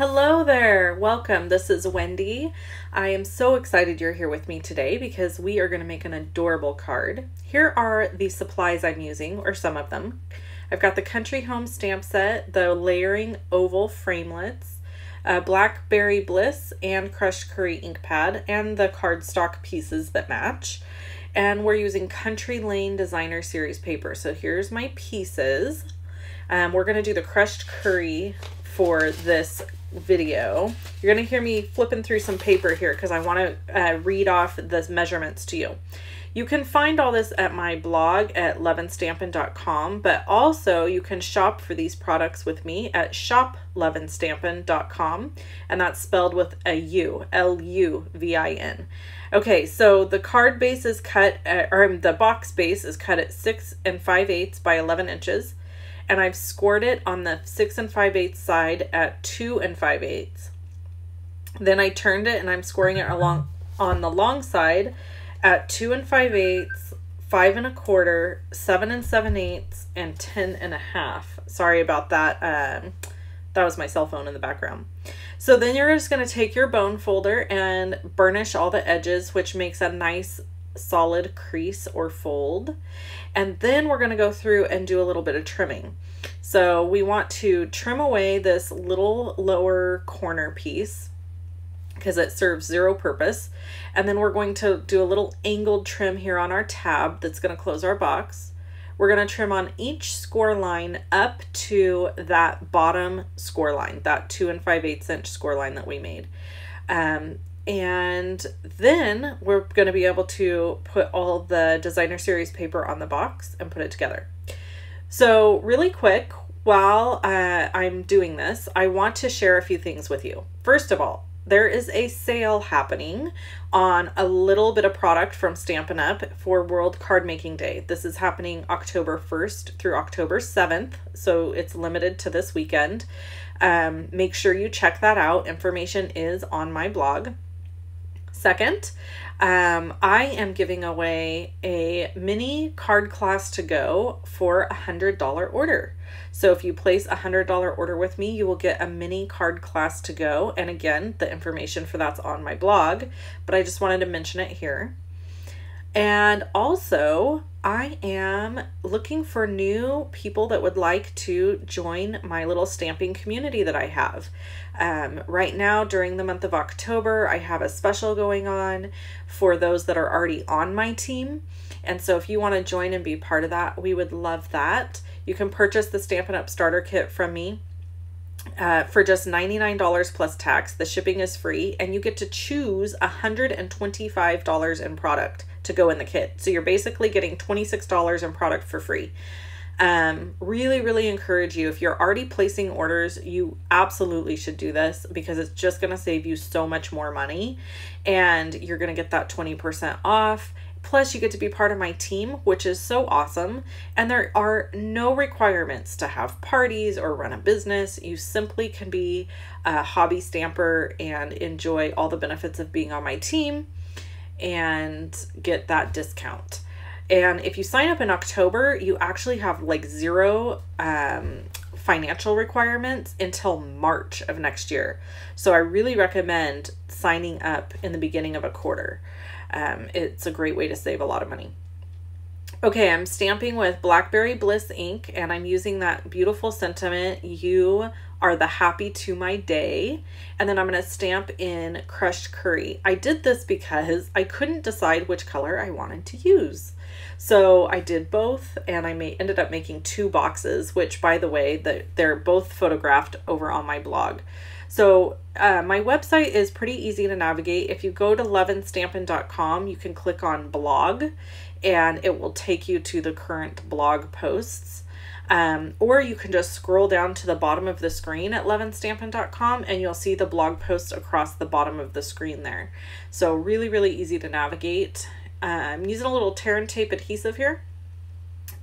Hello there, welcome. This is Wendy. I am so excited you're here with me today because we are going to make an adorable card. Here are the supplies I'm using, or some of them. I've got the Country Home stamp set, the layering oval framelits, Blackberry Bliss and Crushed Curry ink pad, and the cardstock pieces that match. And we're using Country Lane Designer Series paper. So here's my pieces. We're going to do the Crushed Curry for this video. You're going to hear me flipping through some paper here because I want to read off the measurements to you. You can find all this at my blog at loveandstampin.com, but also you can shop for these products with me at shoploveandstampin.com, and that's spelled with a U, L-U-V-I-N. Okay, so the card base is cut, or the box base is cut at 6 5/8 by 11 inches. And I've scored it on the 6 5/8 side at 2 5/8. Then I turned it and I'm scoring it along on the long side at 2 5/8, 5 1/4, 7 7/8, and 10 1/2. Sorry about that. That was my cell phone in the background. So then you're just going to take your bone folder and burnish all the edges, which makes a nice solid crease or fold. And then we're going to go through and do a little bit of trimming. So we want to trim away this little lower corner piece because it serves zero purpose. And then we're going to do a little angled trim here on our tab that's going to close our box. We're going to trim on each score line up to that bottom score line, that 2 5/8 inch score line that we made. And then we're going to be able to put all the designer series paper on the box and put it together. So really quick, while I'm doing this, I want to share a few things with you. First of all, there is a sale happening on a little bit of product from Stampin' Up! For World Card Making Day. This is happening October 1st through October 7th, so it's limited to this weekend. Make sure you check that out. Information is on my blog. Second, I am giving away a mini card class to go for a $100 order. So if you place a $100 order with me, you will get a mini card class to go. And again, the information for that's on my blog, but I just wanted to mention it here. And also, I am looking for new people that would like to join my little stamping community that I have. Right now, during the month of October, I have a special going on for those that are already on my team. And so if you want to join and be part of that, we would love that. You can purchase the Stampin' Up! Starter Kit from me for just $99 plus tax. The shipping is free, and you get to choose $125 in product to go in the kit. So you're basically getting $26 in product for free. Really encourage you, if you're already placing orders, you absolutely should do this because it's just going to save you so much more money, and you're going to get that 20% off. Plus you get to be part of my team, which is so awesome. And there are no requirements to have parties or run a business. You simply can be a hobby stamper and enjoy all the benefits of being on my team and get that discount. And if you sign up in October, you actually have like zero financial requirements until March of next year. So I really recommend signing up in the beginning of a quarter. It's a great way to save a lot of money. Okay, I'm stamping with Blackberry Bliss ink, and I'm using that beautiful sentiment, "You are the happy to my day." And then I'm going to stamp in Crushed Curry. I did this because I couldn't decide which color I wanted to use. So I did both, and I ended up making 2 boxes, which, by the way, they're both photographed over on my blog. So my website is pretty easy to navigate. If you go to loveandstampin.com, you can click on blog, and it will take you to the current blog posts. Or you can just scroll down to the bottom of the screen at loveandstampin.com, and you'll see the blog posts across the bottom of the screen there. So really easy to navigate. I'm using a little tear and tape adhesive here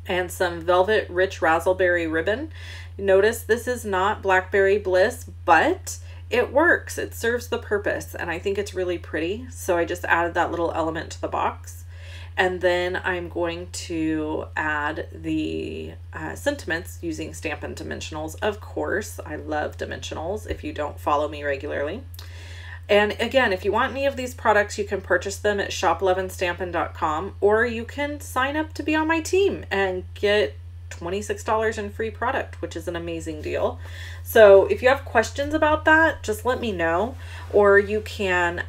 and some Velvet Rich Razzleberry ribbon. Notice this is not Blackberry Bliss, but it works. It serves the purpose, and I think it's really pretty. So I just added that little element to the box. And then I'm going to add the sentiments using Stampin' Dimensionals. Of course, I love dimensionals if you don't follow me regularly. And again, if you want any of these products, you can purchase them at shop11stampin.com, or you can sign up to be on my team and get $26 in free product, which is an amazing deal. So if you have questions about that, just let me know, or you can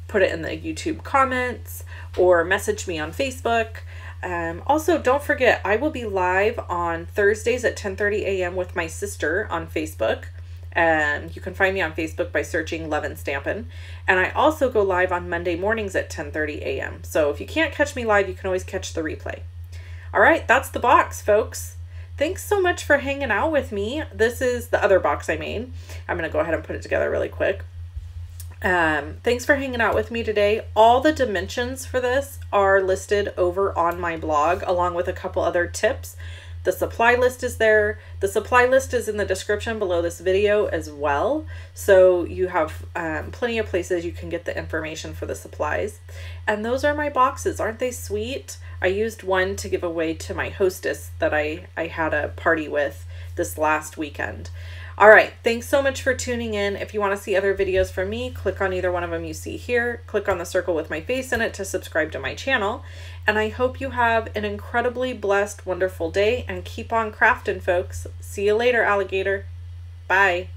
put it in the YouTube comments or message me on Facebook. Also, don't forget, I will be live on Thursdays at 10:30 a.m. with my sister on Facebook. You can find me on Facebook by searching Love and Stampin'. And I also go live on Monday mornings at 10:30 a.m. So if you can't catch me live, you can always catch the replay. All right, that's the box, folks. Thanks so much for hanging out with me. This is the other box I made. I'm going to go ahead and put it together really quick. Thanks for hanging out with me today. All the dimensions for this are listed over on my blog, along with a couple other tips. The supply list is there. The supply list is in the description below this video as well. So you have plenty of places you can get the information for the supplies. And those are my boxes. Aren't they sweet? I used one to give away to my hostess that I had a party with this last weekend. All right, thanks so much for tuning in. If you want to see other videos from me, click on either one of them you see here. Click on the circle with my face in it to subscribe to my channel. And I hope you have an incredibly blessed, wonderful day, and keep on crafting, folks. See you later, alligator. Bye.